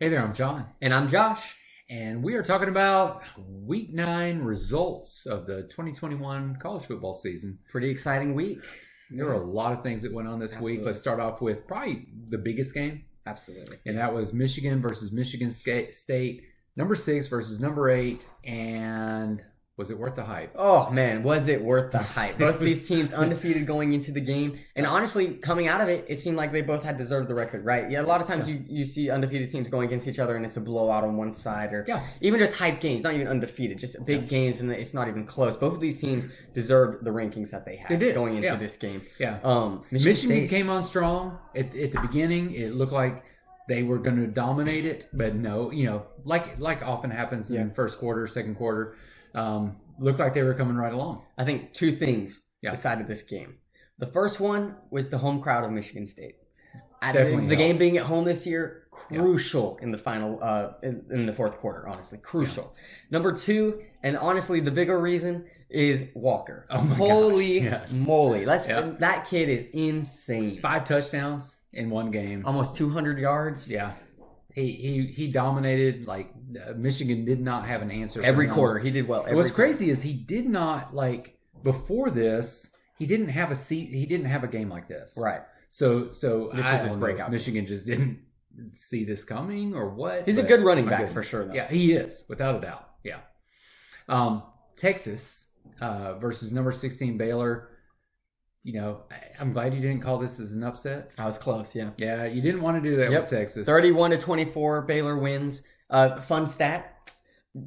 Hey there, I'm John. And I'm Josh. And we are talking about Week 9 results of the 2021 college football season. Pretty exciting week. There were a lot of things that went on this week. Let's start off with probably the biggest game. Absolutely. And that was Michigan versus Michigan State. Number 6 versus number 8. And was it worth the hype? Oh, man, was it worth the hype? Both these teams undefeated going into the game. And honestly, coming out of it, it seemed like they both had deserved the record, right? Yeah, a lot of times you see undefeated teams going against each other and it's a blowout on one side. Or even just hype games, not even undefeated, just big games and it's not even close. Both of these teams deserved the rankings that they had going into this game. Yeah. Michigan came on strong at the beginning. It looked like they were going to dominate it, but no, like often happens in first quarter, second quarter. Looked like they were coming right along. I think two things decided this game. The first one was the home crowd of Michigan State. The game being at home this year, crucial in the final, in the fourth quarter, honestly. Crucial. Number two, and honestly the bigger reason, is Walker. Oh my Holy moly. That kid is insane. 5 touchdowns in one game. Almost 200 yards. Yeah. He dominated. Like Michigan did not have an answer every quarter. He did well. What's crazy is he did not, like, before this, he didn't have a game like this. Right. So this was his breakout. Michigan just didn't see this coming or what. He's a good running back for sure, though. Yeah, he is, without a doubt. Yeah. Texas versus number 16 Baylor. I'm glad you didn't call this as an upset. I was close, yeah. Yeah, you didn't want to do that with Texas. 31-24, Baylor wins. Fun stat,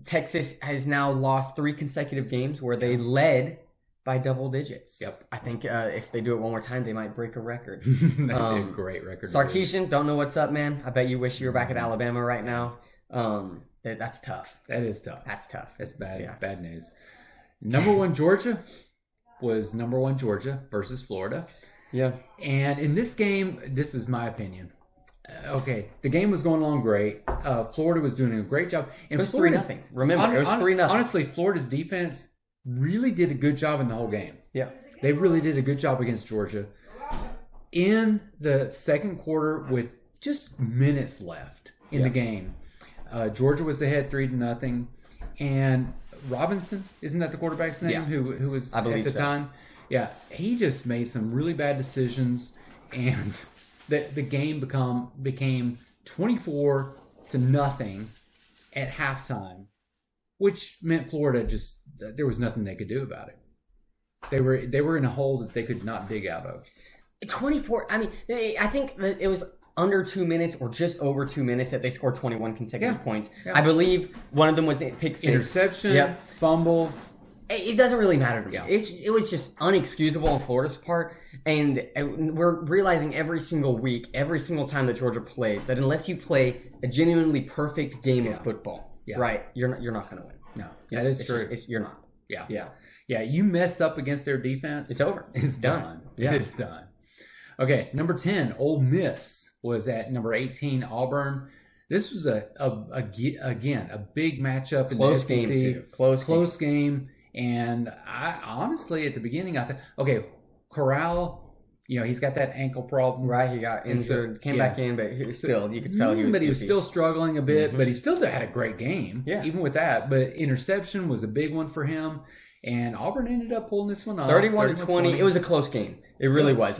Texas has now lost 3 consecutive games where they led by double digits. Yep. I think if they do it one more time, they might break a record. That'd be a great record. Sarkisian, don't know what's up, man. I bet you wish you were back at Alabama right now. That's tough. That is tough. That's tough. That's bad. Bad news. Number 1 Georgia was number 1 Georgia versus Florida. Yeah. And in this game, this is my opinion. The game was going along great. Florida was doing a great job. And it was 3-0. Remember, it was 3-0. Honestly, Florida's defense really did a good job in the whole game. Yeah. They really did a good job against Georgia. In the second quarter, with just minutes left in the game, Georgia was ahead 3-0. And Robinson, isn't that the quarterback's name? Yeah. Who was at the time? Yeah, he just made some really bad decisions, and the game became 24-0 at halftime, which meant Florida there was nothing they could do about it. They were in a hole that they could not dig out of. 24. I mean, I think that it was under 2 minutes or just over 2 minutes that they scored 21 consecutive points. Yeah. I believe one of them was pick 6. Interception, fumble. It doesn't really matter to me. It was just unexcusable on Florida's part. And we're realizing every single week, every single time that Georgia plays, that unless you play a genuinely perfect game of football, right, you're not going to win. No, that is true. You're not. Yeah. You mess up against their defense, it's over. It's done. Yeah, it's done. Okay, number 10, Ole Miss was at number 18, Auburn. This was again a big matchup in close the SEC. Game too. Close game. And I honestly, at the beginning, I thought, Corral, he's got that ankle problem. Right, he got injured, came back in, but you could tell he was. But he was still struggling a bit. But he still had a great game, even with that. But interception was a big one for him. And Auburn ended up pulling this one off. 31-20. It was a close game. It really was.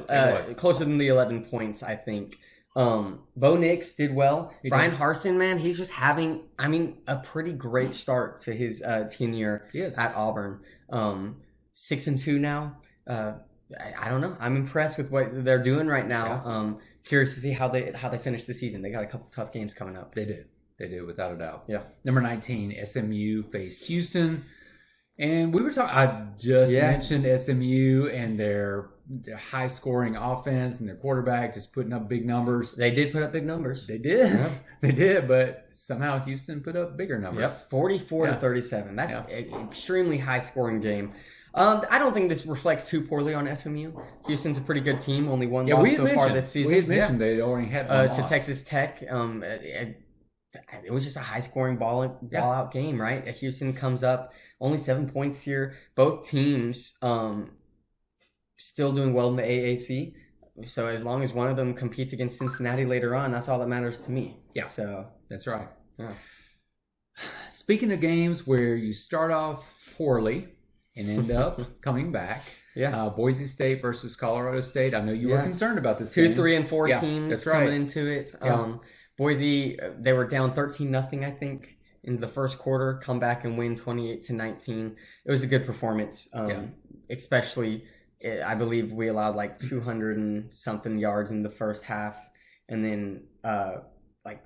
Closer than the 11 points, I think. Bo Nix did well. Brian Harsin, man, he's just having, a pretty great start to his tenure at Auburn. 6-2 now. I don't know. I'm impressed with what they're doing right now. Curious to see how they finish the season. They got a couple tough games coming up. They do, without a doubt. Yeah. Number 19, SMU faced Houston. And we were talking, I just mentioned SMU and their high-scoring offense and their quarterback just putting up big numbers. They did put up big numbers. They did. Yeah. They did, but somehow Houston put up bigger numbers. Yep, 44-37. That's an extremely high-scoring game. I don't think this reflects too poorly on SMU. Houston's a pretty good team. Only one loss so far this season. We had mentioned they already had one loss. To Texas Tech. It was just a high-scoring ball-out game, right? Houston comes up, only 7 points here. Both teams still doing well in the AAC. So as long as one of them competes against Cincinnati later on, that's all that matters to me. Yeah. So That's right. Yeah. Speaking of games where you start off poorly and end up coming back, Boise State versus Colorado State. I know you were concerned about this game. 2, 3, and 4 teams that's coming into it. Yeah. Boise, they were down 13-0, I think, in the first quarter. Come back and win 28-19. It was a good performance, especially. I believe we allowed like 200 and something yards in the first half, and then like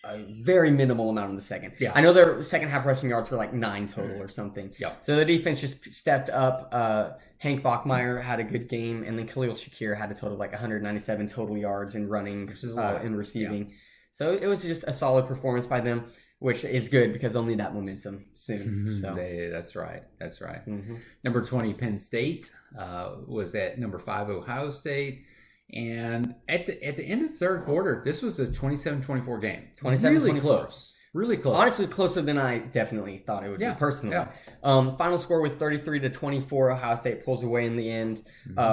a very minimal amount in the second. Yeah. I know their second half rushing yards were like 9 total or something. Yeah. So the defense just stepped up. Hank Bachmeier had a good game, and then Khalil Shakir had a total of like 197 total yards in running and receiving. Yeah. So it was just a solid performance by them, which is good because they'll need that momentum soon. So. That's right. That's right. Mm-hmm. Number 20, Penn State was at number 5, Ohio State. And at the end of the third quarter, this was a 27-24 game. 27-24. Really close. Really close. Honestly, closer than I definitely thought it would be personally. Yeah. Final score was 33-24. Ohio State pulls away in the end,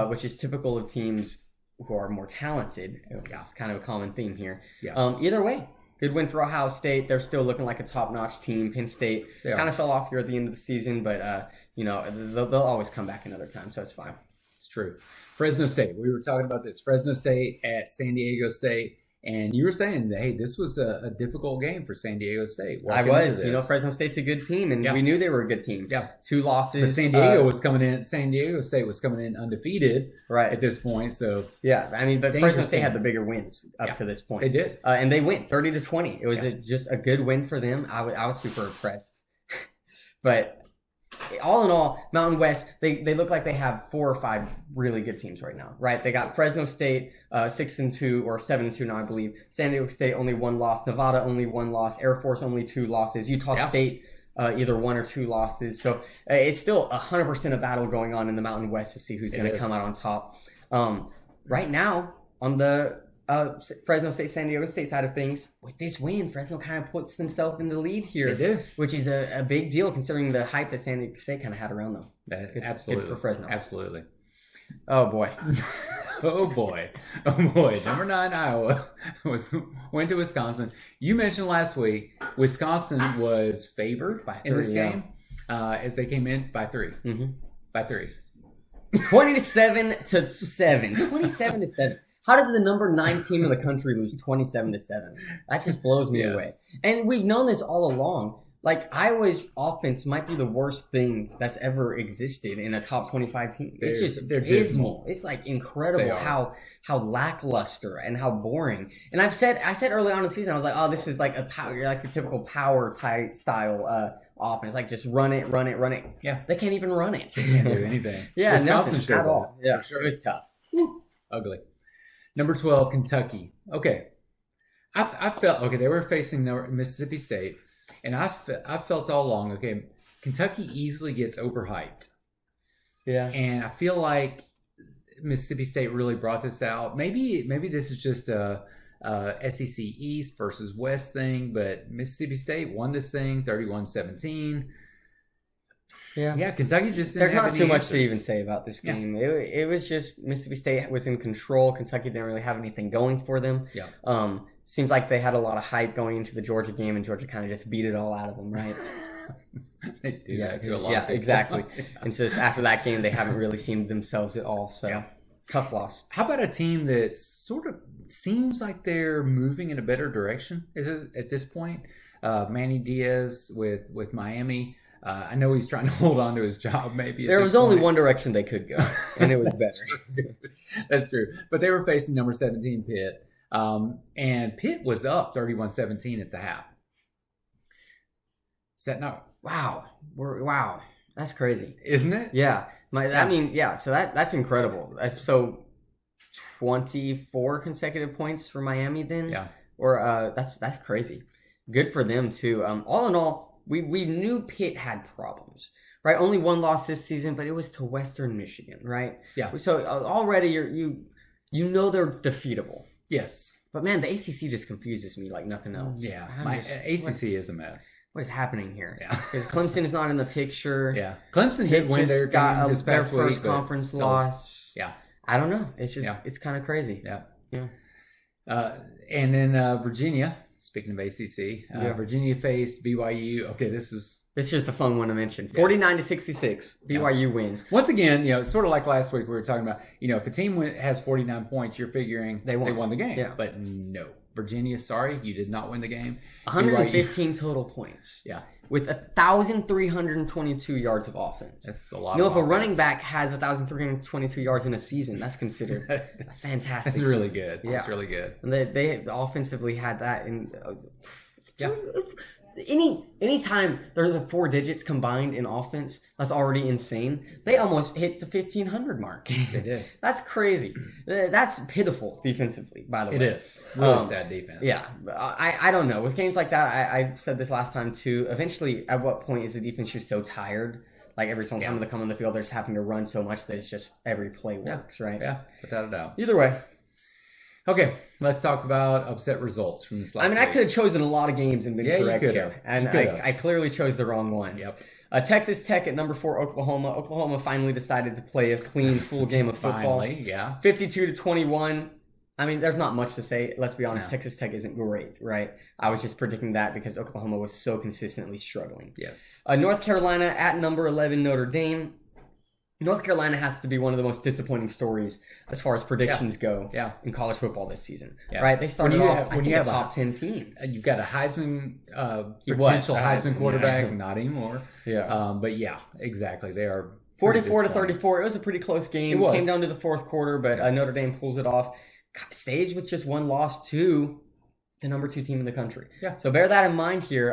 which is typical of teams who are more talented. It's kind of a common theme here. Yeah. Either way, good win for Ohio State. They're still looking like a top-notch team. Penn State kind of fell off here at the end of the season, but they'll always come back another time, so it's fine. It's true. Fresno State. We were talking about this. Fresno State at San Diego State. And you were saying, hey, this was a difficult game for San Diego State. I was. Fresno State's a good team, and we knew they were a good team. Yeah. 2 losses. But San Diego State was coming in undefeated at this point. So but Fresno State had the bigger wins up to this point. They did. And they went 30-20. It was just a good win for them. I was super impressed. But all in all, Mountain West, they look like they have 4 or 5 really good teams right now, right? They got Fresno State 6-2 or 7-2 now, I believe. San Diego State only 1 loss. Nevada only 1 loss. Air Force only 2 losses. Utah State either 1 or 2 losses. So it's still 100% a battle going on in the Mountain West to see who's going to come out on top. Right now, on the Fresno State, San Diego State side of things, with this win, Fresno kind of puts themselves in the lead here. They do. Which is a big deal considering the hype that San Diego State kind of had around them. Absolutely. Good for Fresno. Absolutely. Oh, boy. Oh, boy. Number 9, Iowa went to Wisconsin. You mentioned last week, Wisconsin was favored in this game as they came in by 3. Mm-hmm. By 3. 27-7. 27-7. How does the number 9 team in the country lose 27-7? That just blows me away. And we've known this all along. Like, Iowa's offense might be the worst thing that's ever existed in a top 25 team. They're dismal. It's like incredible how lackluster and how boring. And I said early on in the season, I was like, oh, this is like your typical power type style offense. Like, just run it. Yeah. They can't even run it. They can't do anything. Nothing at all. Yeah, sure. It was tough. Ugly. Number 12, Kentucky. Okay. I felt, they were facing Mississippi State, and I felt all along, Kentucky easily gets overhyped. Yeah. And I feel like Mississippi State really brought this out. Maybe this is just a SEC East versus West thing, but Mississippi State won this thing 31-17. Yeah, Kentucky just didn't There's have not any too much answers. to even say about this game. It was just Mississippi State was in control. Kentucky didn't really have anything going for them. Yeah. Seems like they had a lot of hype going into the Georgia game, and Georgia kind of just beat it all out of them, right? They do that to a lot of people. Exactly. And so after that game, they haven't really seen themselves at all. So tough loss. How about a team that sort of seems like they're moving in a better direction at this point? Manny Diaz with Miami. I know he's trying to hold on to his job maybe. There was only one direction they could go, and it was better. True. That's true. But they were facing number 17 Pitt. And Pitt was up 31-17 at the half. Is that not? Wow. That's crazy. Isn't it? Yeah. So that's incredible. So 24 consecutive points for Miami then? Yeah. Or that's crazy. Good for them too. All in all, we knew Pitt had problems, right? Only 1 loss this season, but it was to Western Michigan, right? Yeah. So already you know they're defeatable. Yes. But man, the ACC just confuses me like nothing else. Yeah. ACC is a mess. What is happening here? Yeah. Because Clemson is not in the picture. Yeah. Clemson did win their game this past their first week, conference loss. Yeah. I don't know. It's just it's kind of crazy. Yeah. Yeah. And then Virginia speaking of ACC, Virginia faced BYU. Okay, this is just a fun one to mention. 49-66, BYU wins. Once again, sort of like last week we were talking about, if a team has 49 points, you're figuring they won the game. Yeah. But no. Virginia, sorry, you did not win the game. 115 total points. Yeah. With 1,322 yards of offense. That's a lot if a running back has 1,322 yards in a season, that's considered fantastic. That's really good. Yeah. That's really good. And they offensively had that in any time there's 4 digits combined in offense, that's already insane. They almost hit the 1,500 mark. They did. That's crazy. That's pitiful defensively, by the way. It is. Really sad defense. Yeah. I don't know. With games like that, I said this last time too, eventually at what point is the defense just so tired? Like every single time they come on the field, they're just having to run so much that it's just every play works, right? Yeah, without a doubt. Either way. Okay, let's talk about upset results from this last week. I could have chosen a lot of games and been correct here. And I clearly chose the wrong ones. Yep. Texas Tech at number 4, Oklahoma. Oklahoma finally decided to play a clean, full game of football. Finally, yeah. 52-21. I mean, there's not much to say. Let's be honest, No. Texas Tech isn't great, right? I was just predicting that because Oklahoma was so consistently struggling. Yes. North Carolina at number 11, Notre Dame. North Carolina has to be one of the most disappointing stories as far as predictions go in college football this season, right? They started off when you have a top 10 team. You've got a Heisman, potential Heisman quarterback, not anymore. Yeah. But yeah, exactly. They are 44-34. It was a pretty close game. It was. Came down to the fourth quarter, but Notre Dame pulls it off. Stays with just one loss to the number 2 team in the country. Yeah. So bear that in mind here.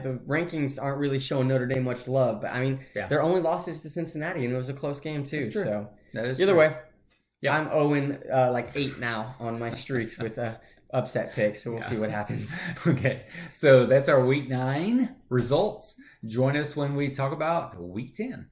The rankings aren't really showing Notre Dame much love, but I mean, their only loss is to Cincinnati, and it was a close game too. That's true. So that is either true. way, Yeah. I'm 0-8 now on my streaks with upset picks. So we'll see what happens. Okay, so that's our Week 9 results. Join us when we talk about Week 10.